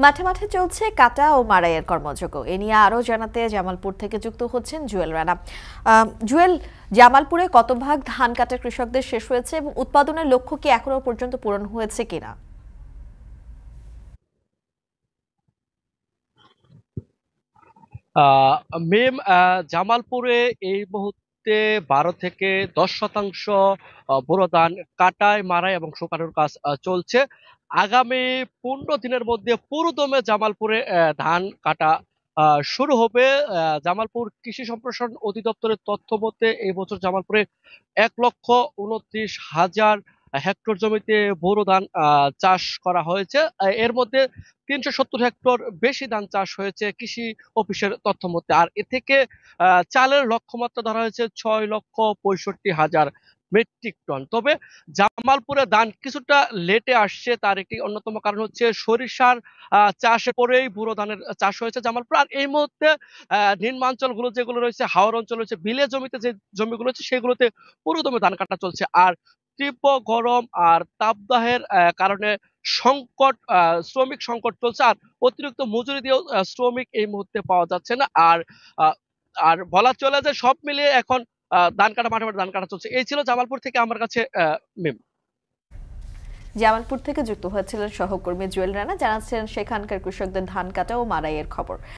মাঠে মাঠে চলছে কাটা ও মাড়াইয়ের কর্মযজ্ঞ। এ নিয়ে আরো জানাতে জামালপুর থেকে যুক্ত হচ্ছেন জুয়েল রানা। জুয়েল, জামালপুরে কত ভাগ ধান কাটা কৃষকদের শেষ হয়েছে এবং উৎপাদনের লক্ষ্য কি এখনো পর্যন্ত পূরণ হয়েছে কিনা? আহ মেম জামালপুরে এই মুহূর্তে 12 থেকে 10% বোরো ধান কাটাই মারাই এবং শুকানোর কাজ চলছে। আগামী 15 দিনের মধ্যে পুরোদমে জামালপুরে ধান কাটা শুরু হবে। জামালপুর কৃষি সম্প্রসারণ অধিদপ্তরের তথ্য মতে এই বছর জামালপুরে 1,29,000 হেক্টর জমিতে বোরো ধান চাষ করা হয়েছে। এর মধ্যে 370 হেক্টর বেশি ধান চাষ হয়েছে কৃষি অফিসের তথ্য মতে। আর এ থেকে চালের লক্ষ্যমাত্রা ধরা হয়েছে 6,65,000 মেট্রিক টন। তবে জামালপুরে ধান কিছুটা লেটে আসছে, তার একটি অন্যতম কারণ হচ্ছে সরিষার চাষে পরেই ব্যুরো ধানের চাষ হয়েছে জামালপুর। আর এই মুহূর্তে নিম্নাঞ্চলগুলো যেগুলো রয়েছে, হাওর অঞ্চল রয়েছে, বিলে জমিতে যে জমিগুলো রয়েছে সেগুলোতে পুরোদমে ধান কাটা চলছে। আর তীব্র গরম আর তাপদাহের কারণে শ্রমিক সংকট চলছে। আর অতিরিক্ত মজুরি দিয়েও শ্রমিক এই মুহূর্তে পাওয়া যাচ্ছে না। আর আহ, আর বলা চলে যে সব মিলিয়ে এখন ধান কাটা মাঠে মাঠে ধান কাটা চলছে। এই ছিল জামালপুর থেকে আমার কাছে মিম। জামালপুর থেকে যুক্ত হয়েছিলেন সহকর্মী জুয়েল রানা, জানাচ্ছেন সেখানকার কৃষকদের ধান কাটা ও মাড়াইয়ের খবর।